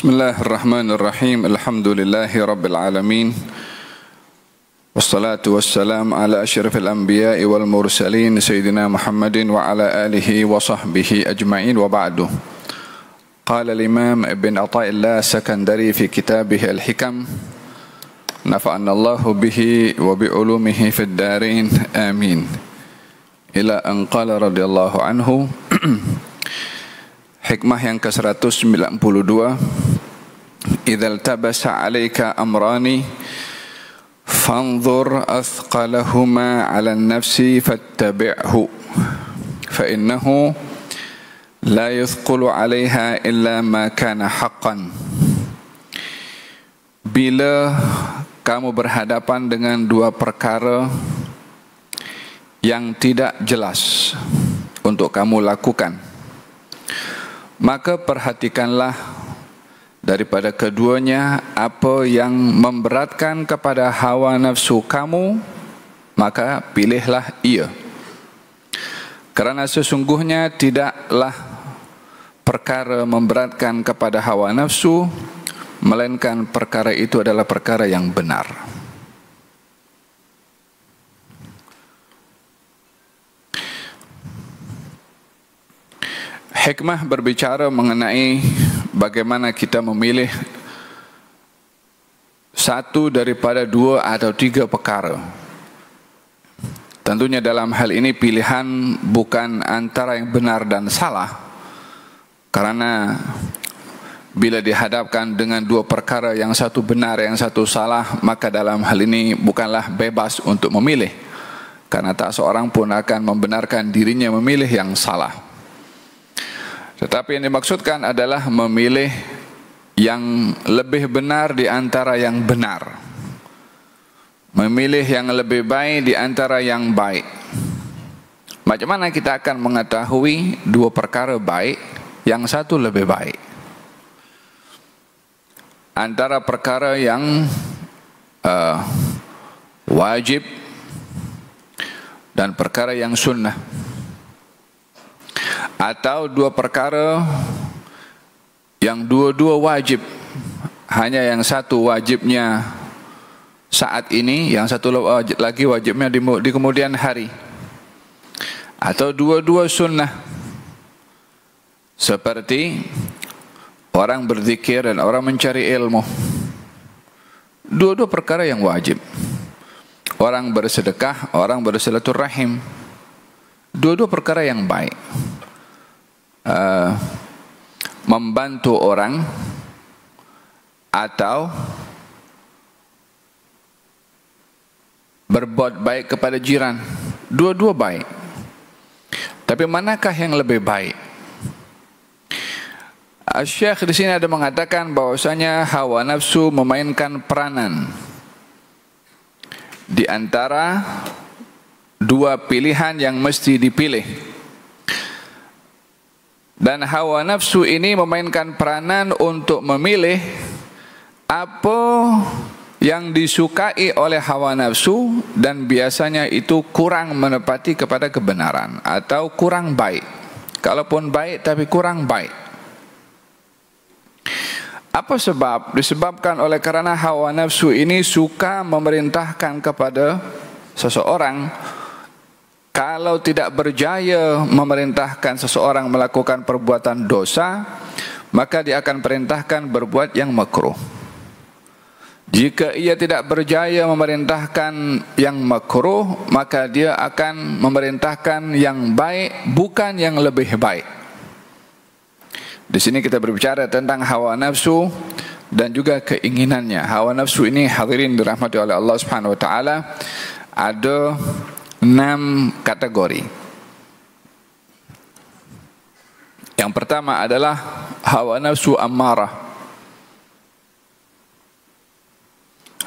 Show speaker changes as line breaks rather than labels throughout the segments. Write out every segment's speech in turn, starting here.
Bismillahirrahmanirrahim. Alhamdulillahi rabbil alamin. Wassalatu wassalam ala asyrafil anbiya'i wal mursalin Sayyidina Muhammadin wa ala alihi wa sahbihi ajma'in wa ba'du. Qala al-imam Ibn Ata'illah Sakandari fi kitabih al-hikam. Nafa'anna Allahu bihi wa bi'ulumihi fid darin. Amin. Ila an qala radhiyallahu anhu. Hikmah yang ke-192. Idzal tabasa 'alaika amrani fanzur athqalahuma 'ala an-nafsi fattabi'hu fa innahu la yuthqulu 'alaiha illa ma kana haqqan. Bila kamu berhadapan dengan dua perkara yang tidak jelas untuk kamu lakukan, maka perhatikanlah daripada keduanya apa yang memberatkan kepada hawa nafsu kamu, maka pilihlah ia. Kerana sesungguhnya tidaklah perkara memberatkan kepada hawa nafsu, melainkan perkara itu adalah perkara yang benar. Hikmah berbicara mengenai bagaimana kita memilih satu daripada dua atau tiga perkara. Tentunya dalam hal ini pilihan bukan antara yang benar dan salah, karena bila dihadapkan dengan dua perkara yang satu benar, yang satu salah, maka dalam hal ini bukanlah bebas untuk memilih, karena tak seorang pun akan membenarkan dirinya memilih yang salah. Tetapi yang dimaksudkan adalah memilih yang lebih benar di antara yang benar, memilih yang lebih baik di antara yang baik. Macam mana kita akan mengetahui dua perkara baik, yang satu lebih baik? Antara perkara yang wajib dan perkara yang sunnah, atau dua perkara yang dua-dua wajib, hanya yang satu wajibnya saat ini, yang satu lagi wajibnya di kemudian hari, atau dua-dua sunnah, seperti orang berzikir dan orang mencari ilmu. Dua-dua perkara yang wajib. Orang bersedekah, orang bersilaturahim. Dua-dua perkara yang baik. Membantu orang atau berbuat baik kepada jiran, dua-dua baik. Tapi manakah yang lebih baik? Syekh di sini ada mengatakan bahwasanya hawa nafsu memainkan peranan di antara dua pilihan yang mesti dipilih. Dan hawa nafsu ini memainkan peranan untuk memilih apa yang disukai oleh hawa nafsu, dan biasanya itu kurang menepati kepada kebenaran atau kurang baik. Kalaupun baik tapi kurang baik. Apa sebab? Disebabkan oleh karena hawa nafsu ini suka memerintahkan kepada seseorang. Kalau tidak berjaya memerintahkan seseorang melakukan perbuatan dosa, maka dia akan perintahkan berbuat yang makruh. Jika ia tidak berjaya memerintahkan yang makruh, maka dia akan memerintahkan yang baik, bukan yang lebih baik. Di sini kita berbicara tentang hawa nafsu dan juga keinginannya. Hawa nafsu ini, hadirin dirahmati oleh Allah Subhanahu wa taala, ada 6 kategori. Yang pertama adalah hawa nafsu ammarah.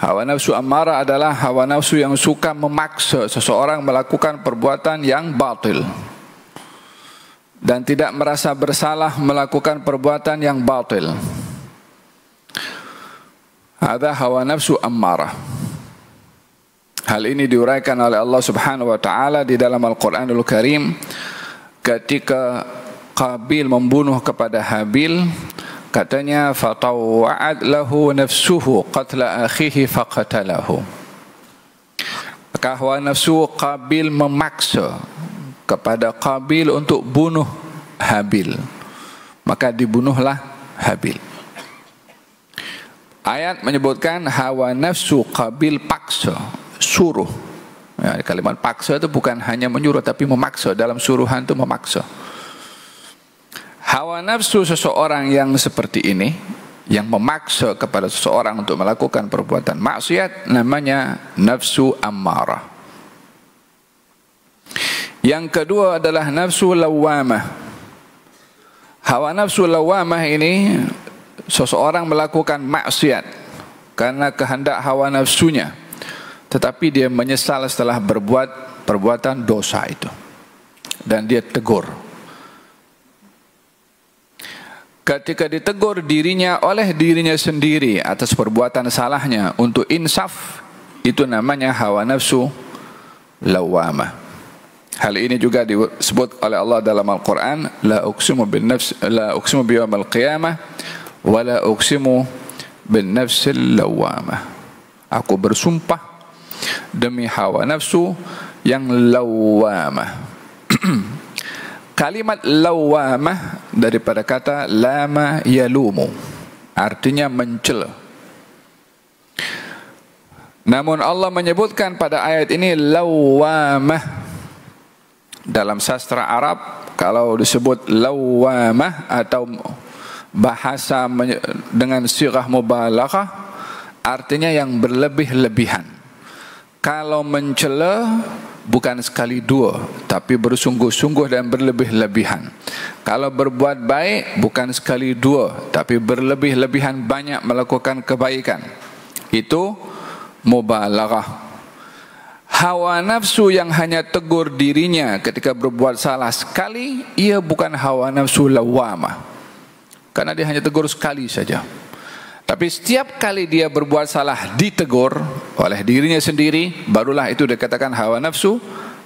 Hawa nafsu ammarah adalah hawa nafsu yang suka memaksa seseorang melakukan perbuatan yang batil dan tidak merasa bersalah melakukan perbuatan yang batil. Ada hawa nafsu ammarah. Hal ini diuraikan oleh Allah Subhanahu wa taala di dalam Al-Qur'anul Karim ketika Qabil membunuh kepada Habil Katanya fatawa'at lahu nafsuhu qatla akhihi faqatalahu. Maka hawa nafsu Qabil memaksa kepada Qabil untuk bunuh Habil, maka dibunuhlah Habil. Ayat menyebutkan hawa nafsu Qabil paksa, suruh. Ya, kalimat paksa itu bukan hanya menyuruh tapi memaksa. Dalam suruhan itu memaksa. Hawa nafsu seseorang yang seperti ini, yang memaksa kepada seseorang untuk melakukan perbuatan maksiat, namanya nafsu ammarah. Yang kedua adalah nafsu lawamah. Hawa nafsu lawamah ini seseorang melakukan maksiat karena kehendak hawa nafsunya, tetapi dia menyesal setelah berbuat perbuatan dosa itu, dan dia tegur. Ketika ditegur dirinya oleh dirinya sendiri atas perbuatan salahnya untuk insaf, itu namanya hawa nafsu lawamah. Hal ini juga disebut oleh Allah dalam Al-Quran, la uqsimu bin nafs, la uqsimu biyawmal qiyamah, wa la uqsimu bin nafsil lawamah. Aku bersumpah demi hawa nafsu yang lawamah. Kalimat lawamah daripada kata lama yalumu, artinya mencela. Namun Allah menyebutkan pada ayat ini lawamah. Dalam sastra Arab, kalau disebut lawamah atau bahasa dengan sirah mubalaghah, artinya yang berlebih-lebihan. Kalau mencela bukan sekali dua, tapi bersungguh-sungguh dan berlebih-lebihan. Kalau berbuat baik bukan sekali dua, tapi berlebih-lebihan banyak melakukan kebaikan. Itu mubalaghah. Hawa nafsu yang hanya tegur dirinya ketika berbuat salah sekali, ia bukan hawa nafsu lawamah, karena dia hanya tegur sekali saja. Tapi setiap kali dia berbuat salah ditegur oleh dirinya sendiri, barulah itu dikatakan hawa nafsu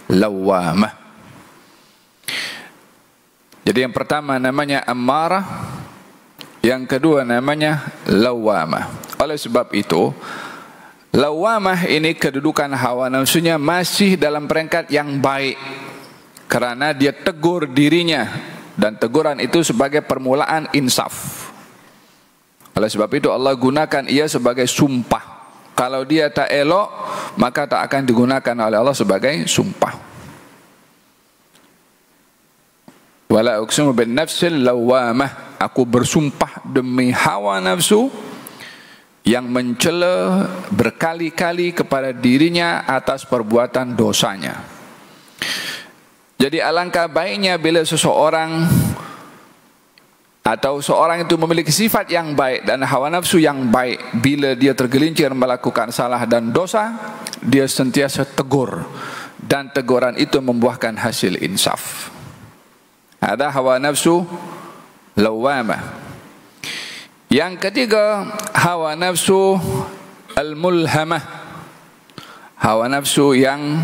lawamah. Jadi yang pertama namanya ammarah, yang kedua namanya lawamah. Oleh sebab itu, lawamah ini kedudukan hawa nafsunya masih dalam peringkat yang baik, karena dia tegur dirinya, dan teguran itu sebagai permulaan insaf. Oleh sebab itu Allah gunakan ia sebagai sumpah. Kalau dia tak elok, maka tak akan digunakan oleh Allah sebagai sumpah. Wala uqsimu bin nafsil lawamah. Aku bersumpah demi hawa nafsu yang mencela berkali-kali kepada dirinya atas perbuatan dosanya. Jadi alangkah baiknya bila seseorang atau seorang itu memiliki sifat yang baik dan hawa nafsu yang baik, bila dia tergelincir melakukan salah dan dosa, dia sentiasa tegur, dan teguran itu membuahkan hasil insaf. Ada hawa nafsu lawamah. Yang ketiga, hawa nafsu al-mulhamah. Hawa nafsu yang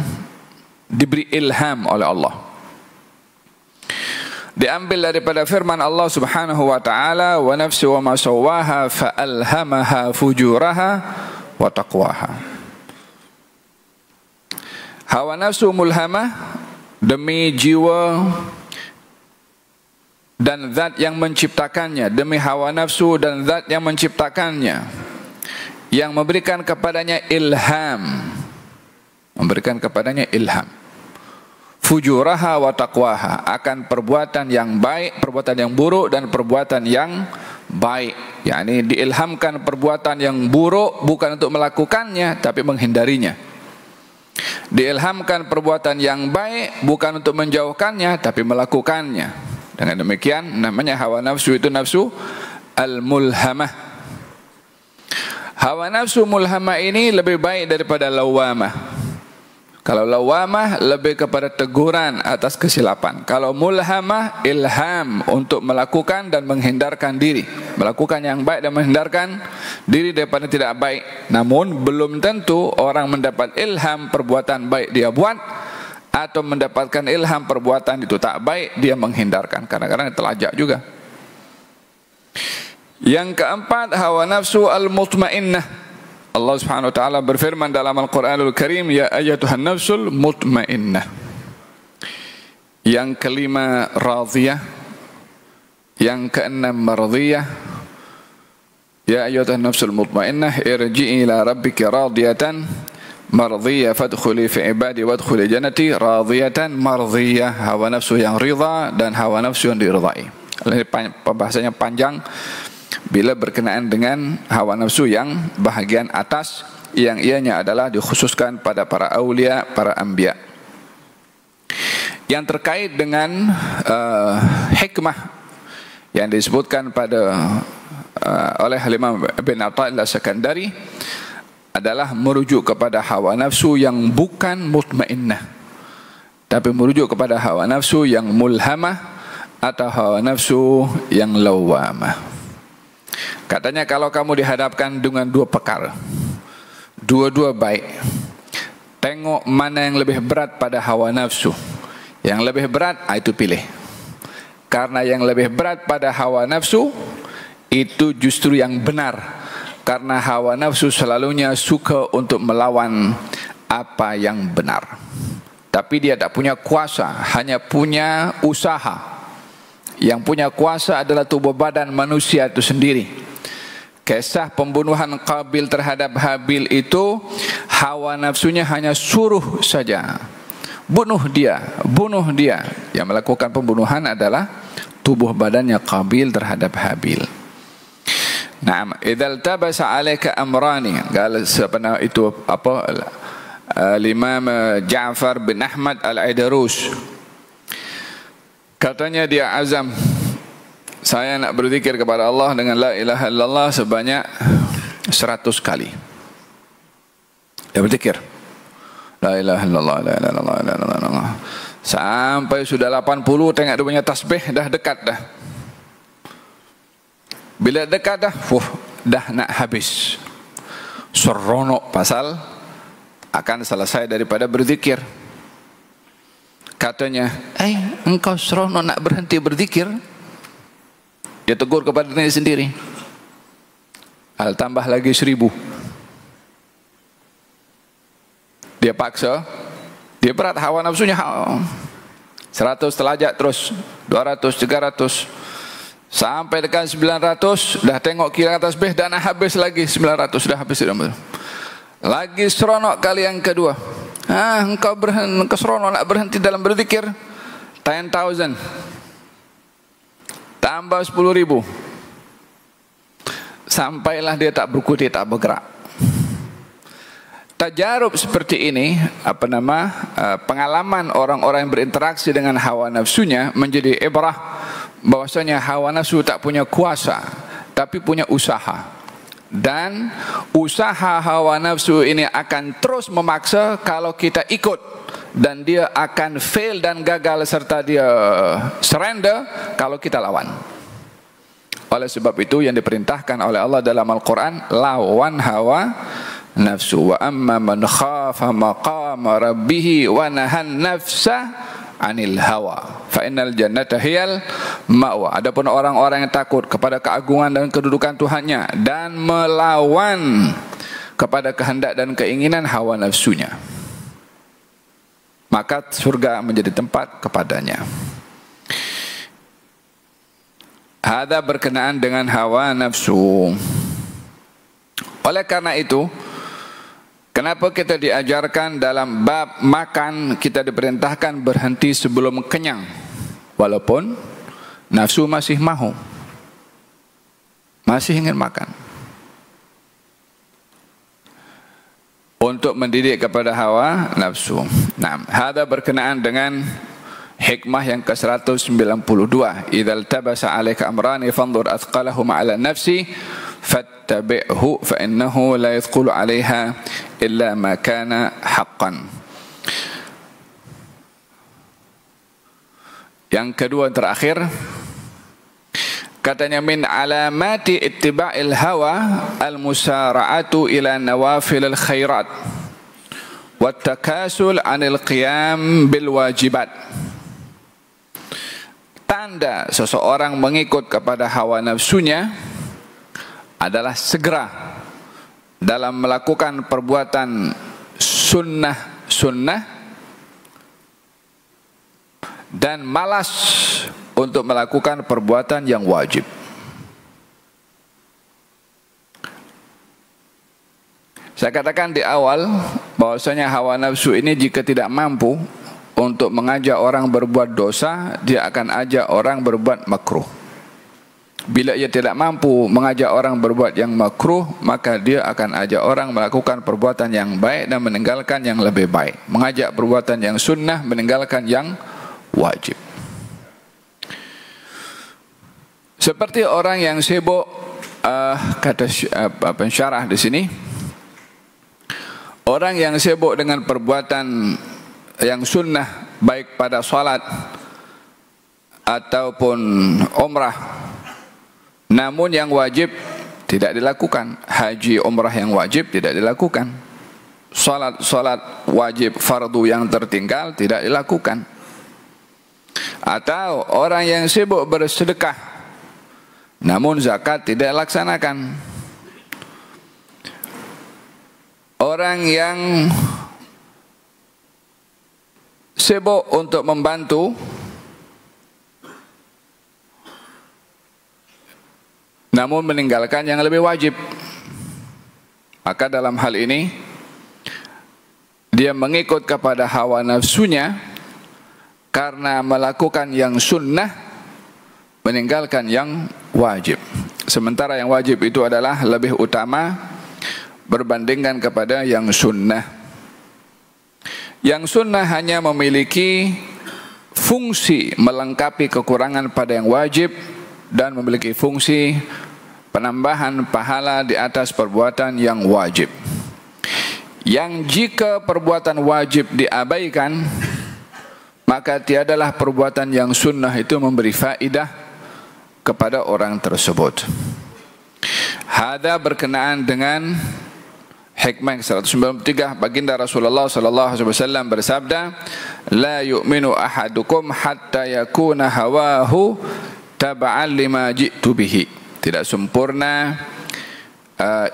diberi ilham oleh Allah. Diambil daripada firman Allah Subhanahu wa taala, wa nafsi wa ma sawaha fa alhamaha fujuraha wa taqwaha. Hawa nafsu mulhamah, demi jiwa dan zat yang menciptakannya, demi hawa nafsu dan zat yang menciptakannya, yang memberikan kepadanya ilham, memberikan kepadanya ilham. Fujuraha wa taqwaha, akan perbuatan yang baik, perbuatan yang buruk, dan perbuatan yang baik. yakni diilhamkan perbuatan yang buruk bukan untuk melakukannya tapi menghindarinya. Diilhamkan perbuatan yang baik bukan untuk menjauhkannya tapi melakukannya. Dengan demikian namanya hawa nafsu itu nafsu al-mulhamah. Hawa nafsu mulhamah ini lebih baik daripada lawamah. Kalau lawamah lebih kepada teguran atas kesilapan. Kalau mulhamah ilham untuk melakukan dan menghindarkan diri. Melakukan yang baik dan menghindarkan diri daripada tidak baik. Namun belum tentu orang mendapat ilham perbuatan baik dia buat, atau mendapatkan ilham perbuatan itu tak baik dia menghindarkan. Kadang-kadang telajak juga. Yang keempat, hawa nafsu al-mutmainnah. Allah Subhanahu wa taala berfirman dalam Al-Qur'anul Karim, ya ayyatuhan nafsul mutmainnah. Yang kelima, radhiyah. Yang keenam, mardhiyah. Ya ayyatuhan nafsul mutmainnah, irji'i ila rabbiki radiyatan mardhiyah fadkhuli fi ibadi wadkhuli jannati radiyatan mardhiyah. Hawa nafsu yang ridha dan hawa nafsu yang diridhai. Pembahasannya panjang bila berkenaan dengan hawa nafsu yang bahagian atas, yang ianya adalah dikhususkan pada para aulia, para anbiya. Yang terkait dengan hikmah yang disebutkan oleh Imam Ibn Athaillah As-Sakandari adalah merujuk kepada hawa nafsu yang bukan mutmainnah, tapi merujuk kepada hawa nafsu yang mulhamah atau hawa nafsu yang lawamah. Katanya kalau kamu dihadapkan dengan dua perkara, dua-dua baik, tengok mana yang lebih berat pada hawa nafsu. Yang lebih berat, itu pilih. Karena yang lebih berat pada hawa nafsu itu justru yang benar. Karena hawa nafsu selalunya suka untuk melawan apa yang benar. Tapi dia tak punya kuasa, hanya punya usaha. Yang punya kuasa adalah tubuh badan manusia itu sendiri. Kisah pembunuhan Qabil terhadap Habil itu, hawa nafsunya hanya suruh saja, bunuh dia. Yang melakukan pembunuhan adalah tubuh badannya Qabil terhadap Habil. Naam, idzal tabasa alaika amrani, qala sebenarnya itu apa, Imam Ja'far bin Ahmad Al-Aidarus, katanya dia azam, saya nak berzikir kepada Allah dengan la ilaha illallah sebanyak 100 kali. Dia berzikir la ilaha illallah, la ilaha illallah, la ilaha illallah, sampai sudah 80, tengok dia punya tasbih dah dekat dah. Bila dekat dah, dah nak habis. Seronok pasal akan selesai daripada berzikir. Katanya, engkau seronok nak berhenti berzikir? Dia tegur kepada diri sendiri. Tambah lagi 1000. Dia paksa, dia berat hawa nafsunya. 100 telajak terus, 200, 300, sampai dekat 900, dah tengok kira tasbih, dah nak habis lagi 900, dah habis. Lagi seronok kali yang kedua. Engkau seronok nak berhenti dalam berzikir? 10,000. Tambah 10,000. Sampailah dia tak berkutik, tak bergerak. Tajarub seperti ini, pengalaman orang-orang yang berinteraksi dengan hawa nafsunya menjadi ibrah bahwasanya hawa nafsu tak punya kuasa, tapi punya usaha. Dan usaha hawa nafsu ini akan terus memaksa kalau kita ikut, dan dia akan fail dan gagal serta dia surrender kalau kita lawan. Oleh sebab itu yang diperintahkan oleh Allah dalam Al-Quran, lawan hawa nafsu. Wa amma man khafa maqama rabbih wa nahan nafsa anil hawa fa innal jannata hiyal ma'wa. Adapun orang-orang yang takut kepada keagungan dan kedudukan Tuhannya dan melawan kepada kehendak dan keinginan hawa nafsunya, maka surga menjadi tempat kepadanya. Hada berkenaan dengan hawa nafsu. Oleh karena itu, kenapa kita diajarkan dalam bab makan, kita diperintahkan berhenti sebelum kenyang, walaupun nafsu masih mahu, masih ingin makan, untuk mendidik kepada hawa nafsu. Nah, hada berkenaan dengan hikmah yang ke-192. Idzal tabasa 'alaika amrani fanzur athqalahuma 'ala nafsi fattabi'hu fa innahu la yathqulu 'alaiha illa ma kana haqqan. Yang kedua terakhir, katanya min alamati ittiba'il hawa al-musara'atu ila nawafilil khairat wa takasul 'anil qiyam bil wajibat. Tanda seseorang mengikut kepada hawa nafsunya adalah segera dalam melakukan perbuatan sunnah dan malas untuk melakukan perbuatan yang wajib. Saya katakan di awal bahwasanya hawa nafsu ini jika tidak mampu untuk mengajak orang berbuat dosa, dia akan ajak orang berbuat makruh. Bila ia tidak mampu mengajak orang berbuat yang makruh, maka dia akan ajak orang melakukan perbuatan yang baik dan meninggalkan yang lebih baik. Mengajak perbuatan yang sunnah, meninggalkan yang wajib. Seperti orang yang sibuk, kata pensyarah di sini, orang yang sibuk dengan perbuatan yang sunnah, baik pada salat ataupun umrah, namun yang wajib tidak dilakukan. Haji, umrah yang wajib tidak dilakukan. Salat wajib fardu yang tertinggal tidak dilakukan. Atau orang yang sibuk bersedekah, namun zakat tidak dilaksanakan. Orang yang sibuk untuk membantu, namun meninggalkan yang lebih wajib, maka dalam hal ini dia mengikut kepada hawa nafsunya karena melakukan yang sunnah, meninggalkan yang wajib. Sementara yang wajib itu adalah lebih utama berbandingkan kepada yang sunnah. Yang sunnah hanya memiliki fungsi melengkapi kekurangan pada yang wajib dan memiliki fungsi penambahan pahala di atas perbuatan yang wajib. Yang jika perbuatan wajib diabaikan, maka tiadalah perbuatan yang sunnah itu memberi faedah kepada orang tersebut. Hada berkenaan dengan hikmah 193. Baginda Rasulullah sallallahu alaihi wasallam bersabda, la yu'minu ahadukum hatta yakuna hawahu tab'an lima ji'tu bihi. Tidak sempurna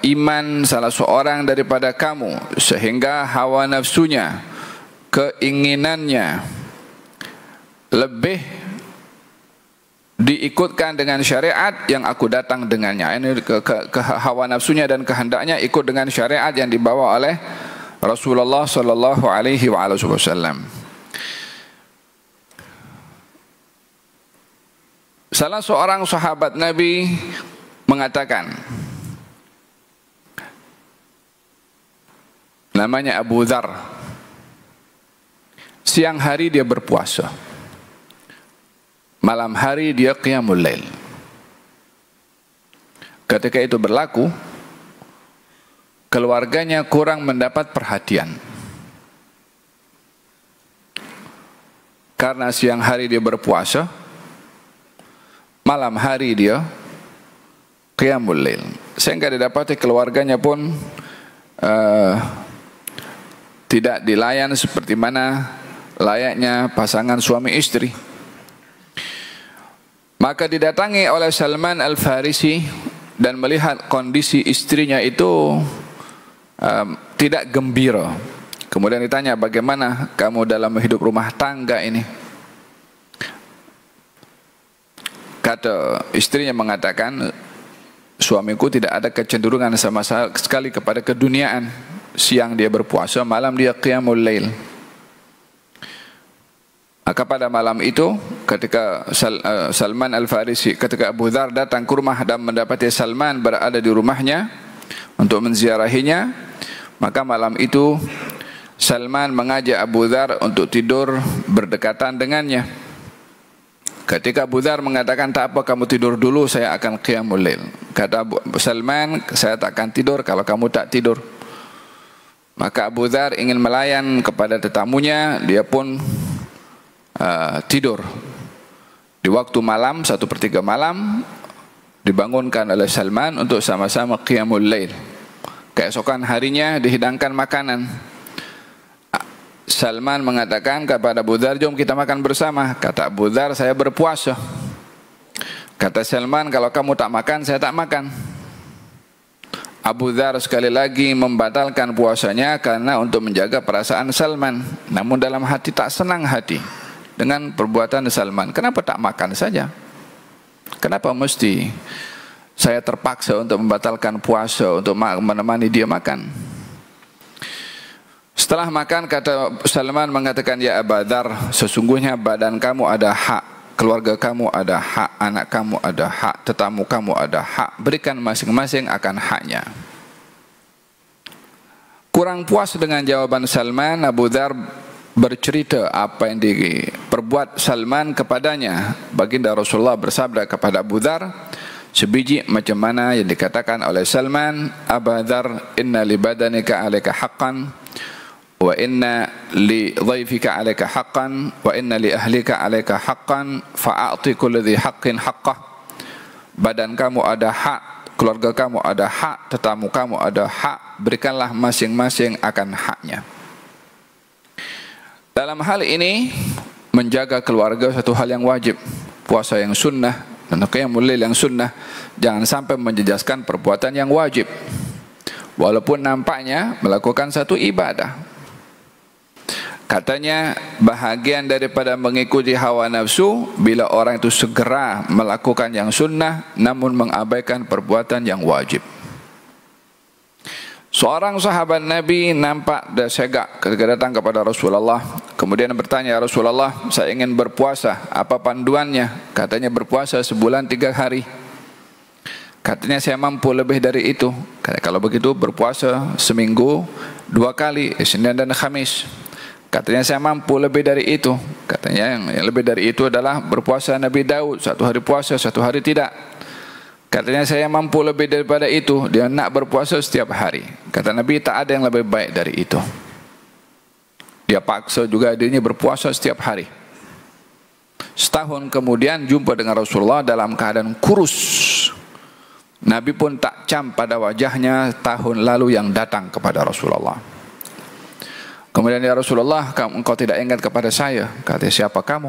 iman salah seorang daripada kamu sehingga hawa nafsunya, keinginannya lebih diikutkan dengan syariat yang aku datang dengannya. Ini ke hawa nafsunya dan kehendaknya ikut dengan syariat yang dibawa oleh Rasulullah sallallahu alaihi wasallam. Salah seorang sahabat Nabi mengatakan, namanya Abu Dzar, siang hari dia berpuasa, malam hari dia qiyamul lail. Ketika itu berlaku, keluarganya kurang mendapat perhatian. Karena siang hari dia berpuasa, malam hari dia qiyamul lail. Sehingga didapati keluarganya pun tidak dilayan seperti mana layaknya pasangan suami istri. Maka didatangi oleh Salman Al-Farisi dan melihat kondisi istrinya itu tidak gembira. Kemudian ditanya, bagaimana kamu dalam hidup rumah tangga ini? Kata istrinya mengatakan, suamiku tidak ada kecenderungan sama sekali kepada keduniaan. Siang dia berpuasa, malam dia qiyamul lail. Maka pada malam itu ketika Salman Al-Farisi, ketika Abu Dzar datang ke rumah dan mendapati Salman berada di rumahnya untuk menziarahinya, maka malam itu Salman mengajak Abu Dzar untuk tidur berdekatan dengannya. Ketika Abu Dzar mengatakan, tak apa kamu tidur dulu, saya akan qiyamul lail. Kata Salman, saya tak akan tidur kalau kamu tak tidur. Maka Abu Dzar ingin melayan kepada tetamunya, dia pun tidur. Di waktu malam, 1/3 malam, dibangunkan oleh Salman untuk sama-sama qiyamul lail. Keesokan harinya dihidangkan makanan. Salman mengatakan kepada Abu Dzar, jom kita makan bersama. Kata Abu Dzar, saya berpuasa. Kata Salman, kalau kamu tak makan, saya tak makan. Abu Dzar sekali lagi membatalkan puasanya karena untuk menjaga perasaan Salman. Namun dalam hati tak senang hati dengan perbuatan Salman. Kenapa tak makan saja? Kenapa mesti saya terpaksa untuk membatalkan puasa untuk menemani dia makan? Setelah makan, kata Salman mengatakan, ya Abu Dzar, sesungguhnya badan kamu ada hak, keluarga kamu ada hak, anak kamu ada hak, tetamu kamu ada hak. Berikan masing-masing akan haknya. Kurang puas dengan jawaban Salman, Abu Dzar bercerita apa yang diperbuat Salman kepadanya. Baginda Rasulullah bersabda kepada Abu Dzar, sebiji macam mana yang dikatakan oleh Salman, Abu Dzar, inna li badanika alaika haqqan, wa inna li dhaifika alaika haqqan, wa inna li ahlika alaika haqqan, fa'ati kulli dhi haqqin haqqah. Badan kamu ada hak, keluarga kamu ada hak, tetamu kamu ada hak, berikanlah masing-masing akan haknya. Dalam hal ini, menjaga keluarga satu hal yang wajib. Puasa yang sunnah dan qiyamul lail yang sunnah, jangan sampai menjejaskan perbuatan yang wajib, walaupun nampaknya melakukan satu ibadah. Katanya bahagian daripada mengikuti hawa nafsu bila orang itu segera melakukan yang sunnah namun mengabaikan perbuatan yang wajib. Seorang sahabat Nabi nampak segak ketika datang kepada Rasulullah. Kemudian bertanya, Rasulullah, saya ingin berpuasa, apa panduannya? Katanya berpuasa sebulan 3 hari. Katanya saya mampu lebih dari itu. Kalau begitu berpuasa seminggu 2 kali, Isnin dan Khamis. Katanya saya mampu lebih dari itu. Katanya yang lebih dari itu adalah berpuasa Nabi Daud, 1 hari puasa, 1 hari tidak. Katanya saya mampu lebih daripada itu. Dia nak berpuasa setiap hari. Kata Nabi, tak ada yang lebih baik dari itu. Dia paksa juga dirinya berpuasa setiap hari. Setahun kemudian jumpa dengan Rasulullah dalam keadaan kurus. Nabi pun tak cam pada wajahnya tahun lalu yang datang kepada Rasulullah. Kemudian ya Rasulullah, engkau tidak ingat kepada saya. Kata, siapa kamu?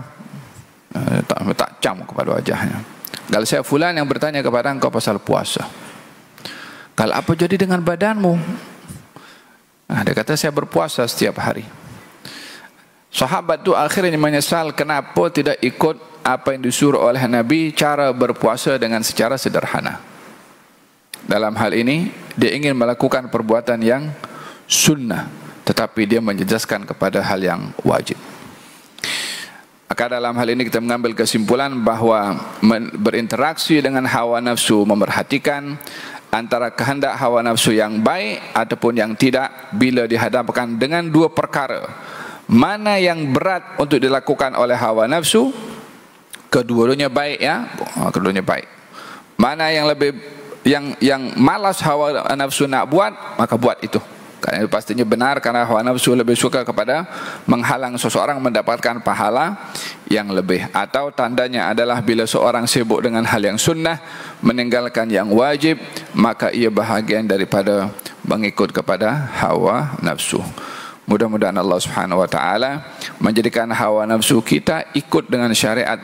Tak cam kepada wajahnya. Kalau saya fulan yang bertanya kepada engkau pasal puasa. Kalau apa jadi dengan badanmu? Dia kata saya berpuasa setiap hari. Sahabat itu akhirnya menyesal kenapa tidak ikut apa yang disuruh oleh Nabi, cara berpuasa dengan secara sederhana. Dalam hal ini dia ingin melakukan perbuatan yang sunnah, tetapi dia menjejaskan kepada hal yang wajib. Maka dalam hal ini kita mengambil kesimpulan bahwa berinteraksi dengan hawa nafsu, memerhatikan antara kehendak hawa nafsu yang baik ataupun yang tidak, bila dihadapkan dengan 2 perkara, mana yang berat untuk dilakukan oleh hawa nafsu, kedua-duanya baik ya, kedua-duanya baik. Mana yang lebih yang malas hawa nafsu nak buat, maka buat itu. Karena itu pastinya benar, karena hawa nafsu lebih suka kepada menghalang seseorang mendapatkan pahala yang lebih. Atau tandanya adalah bila seorang sibuk dengan hal yang sunnah, meninggalkan yang wajib, maka ia bahagian daripada mengikut kepada hawa nafsu. Mudah-mudahan Allah Subhanahu wa taala menjadikan hawa nafsu kita ikut dengan syariat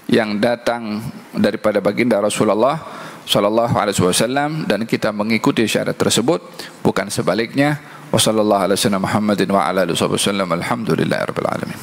yang datang daripada baginda Rasulullah sallallahu alaihi wasallam, dan kita mengikuti syariat tersebut, bukan sebaliknya. Wassallallahu alaihi wasallam Muhammadin wa ala alihi wasallam. Alhamdulillahirabbil alamin.